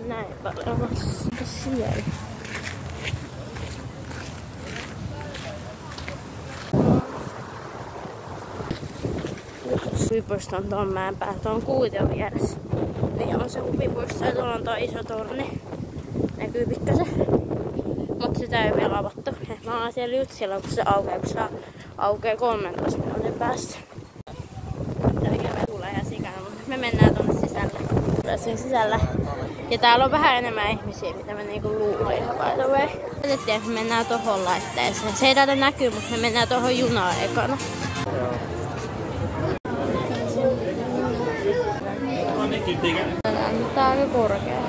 on näin paljon. Mitä siellä? Huvipuisto on tuon mäen päällä, tuon kuution vieressä. Niin on se huvipuisto ja tuolla on tuo iso torni. Näkyy pikkasen. Mutta sitä ei vielä avattu. Mä ollaan siellä just silloin kun se aukeaa 13 minuutin päästä. Täällä tulee ihan sikana, mutta me mennään tuonne sisälle. Tässä sisällä. Ja täällä on vähän enemmän ihmisiä, mitä mä niinku luulin. By the way. Ajattelin, että me mennään tohon laitteeseen. Se ei täältä näkyy, mutta me mennään tohon junaan ekana. Tää on aika korkea.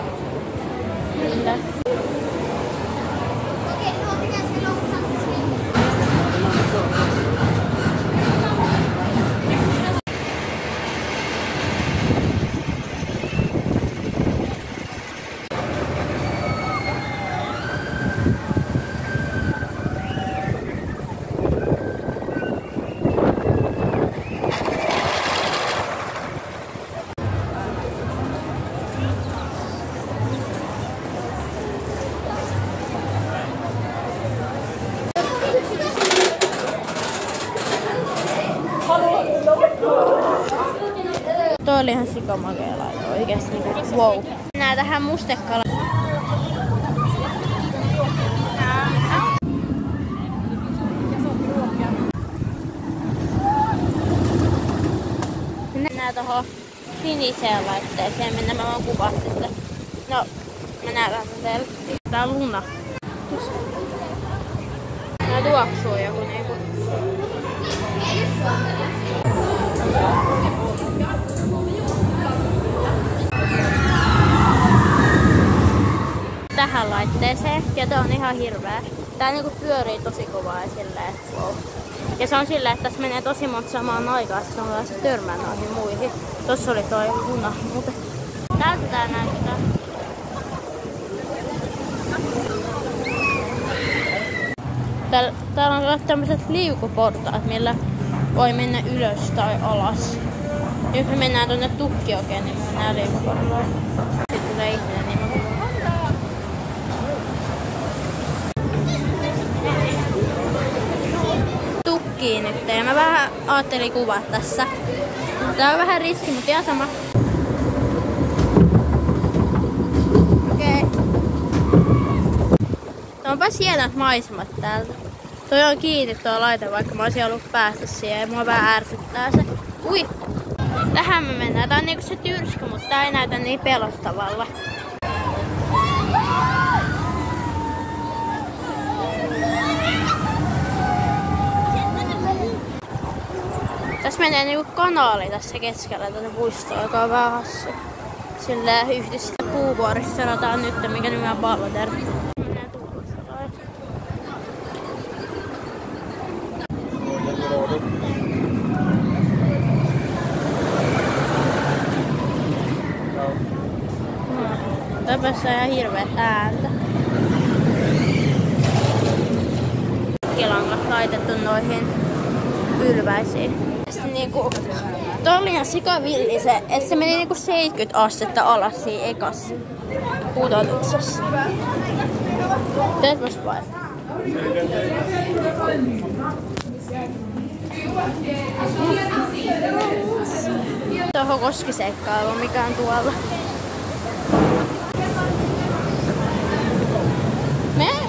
Mitä? Toi oli ihan sikamakea laite, oikeesti niinku wow. Mennään tähän Mustekkalaan. Mennään tohon siniseen laitteeseen, mennään mä vaan kuvasin sitä. No, mä näytän teille. Tää on luna. Nää tuoksuu joku niinku. Tähän laitteeseen ja tää on ihan hirveä. Tää niinku pyörii tosi kovaa ja silleen, wow. Ja se on silleen, että tässä menee tosi monta samaan aikaan, että on se törmää noihin muihin. Tossa oli toi luna muuten. Täältä tää näyttää. Täällä on tämmöiset liukuportaat, millä voi mennä ylös tai alas. Jos me mennään tonne Tukkiokeen, niin me mennään liukuportaille. Sitten tulee ihminen, niin Tukkiin nyt. Ja mä vähän ajattelin kuvaa tässä. Tää on vähän riski, mutta ihan sama. Okei. Onpas hienot maisemat täältä. Toi on kiinni tuo laite, vaikka mä olisin ollut päästä siihen ja mua vähän ärsyttää se. Ui! Tähän me mennään. Tää on niinku se tyrsky, mutta tää ei näytä niin pelostavalla. Tässä menee niinku kanaali tässä keskellä tänne puistoon, joka on vähän hassu. Silleen yhdessä puuvuorissa sanotaan nyt, mikä nimi on Palloterve. Tässä on ihan hirveet ääntä. Langat laitettu noihin pylväisiin. Niinku, toi oli ihan sikavilli se, että se meni niinku 70 astetta alas siinä ekassa pudotuksessa. Teet vai? Tuohon koskiseikkailuun, mikä on tuolla.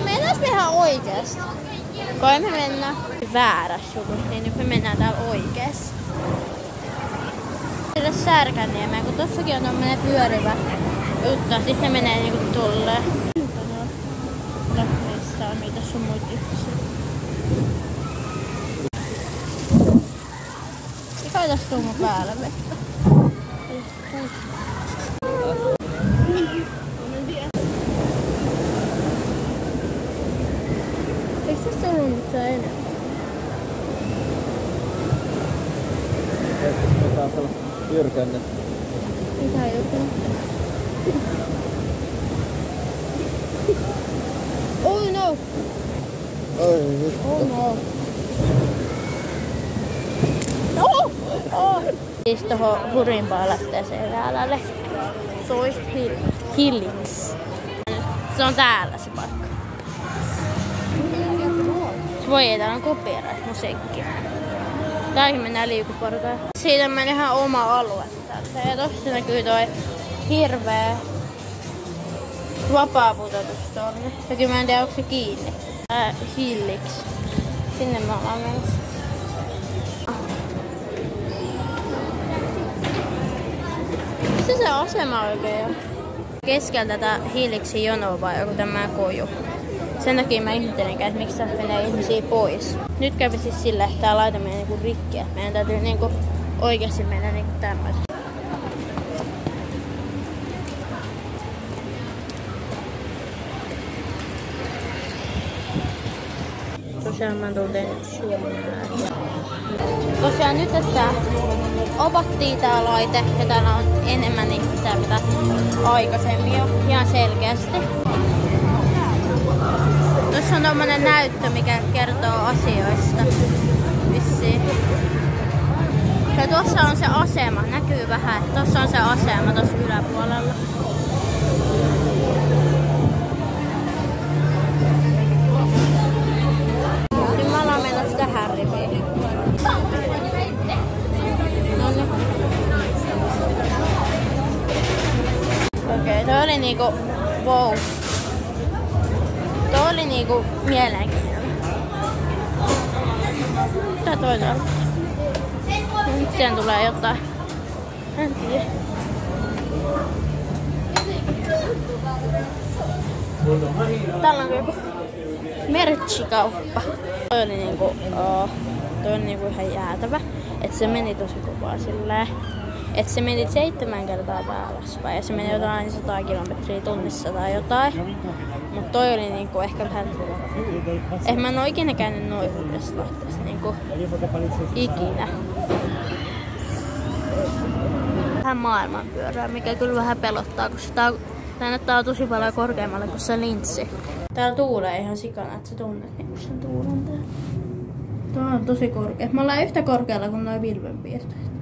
Mennäänkö me ihan oikeesti? Kai me mennään väärässä jutussa, niin nyt me mennään täällä oikeesti. Sille Särkänniemeen, kun tossakin on tommonen pyörivä juttu, sit ne menee niinku tolleen. Missä on niitä sun muita ihmisiä. Kai tästä tuu mun päällä vettä. Eikö tässä ollut mitään enemmän? Tässä on sellaista jyrkännettä. Mitä joku? Oh no! Oh no! Oh! Siis tohon hurimpaan lähteeseen jäälälle. toi Hillings. Se on täällä se paikka. Voi ei, täällä on copyright musiikki. Täälläkin mennään liukuportaan. Siitä on ihan oma alue täältä. Ja tossa näkyy toi hirveä vapaaputotustorni. Ja kyllä mä en tiedä onko se kiinni. Hillings. Sinne me ollaan menossa. Missä se asema oikein on? Keskellä tätä Hillingsin jonoa vai joku tämä koju. Sen takia mä ihmettelenkään, että miksi täältä menee ihmisiä pois. Nyt kävi siis sillä, että tää laite menee niinku rikki. Että meidän täytyy niinku oikeasti mennä niinku tämmöisen. Tosiaan mä tuun tehnyt Suomea. Tosiaan nyt, että avattiin tää laite ja täällä on enemmän ihmisiä mitä aikaisemmin jo ihan selkeästi. Tuossa on tommonen näyttö, mikä kertoo asioista. Vissiin. Ja tuossa on se asema, näkyy vähän. Tuossa on se asema tuossa yläpuolella. Nyt me ollaan menossa tähän riviin. Noniin. Okei, toi oli niinku wow. Toi oli niinku mielenkiintoinen. Mitä toi täällä? Nyt siihen tulee jotain. En tiedä. Täällä on joku merchikauppa. Toi oli niinku, toi on niinku ihan jäätävä. Et se meni tosi kovaa silleen. Et se meni 7 kertaa tää alaspäin ja se meni jotain 100 kilometriä tunnissa tai jotain. Mut toi oli niinku ehkä vähän... Mä en oo ikinä käynyt noin uudessa laitteessa niinku ikinä. Vähän maailmanpyörää, mikä kyllä vähän pelottaa, koska tää näyttää tosi paljon korkeammalle kuin se linssi. Täällä tuulee ihan sikana, että sä tunnet niinku sen tuulen täällä. Tuo on tosi korkea. Me ollaan yhtä korkealla kuin noi pilvenpiirtäjät.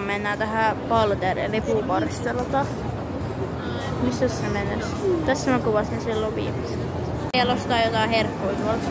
Mennään tähän Balder eli puuvuoristolla. Missä se menee? Tässä mä kuvasin silloin viimeksi. Siellä ostaa jotain herkkuja tuolta.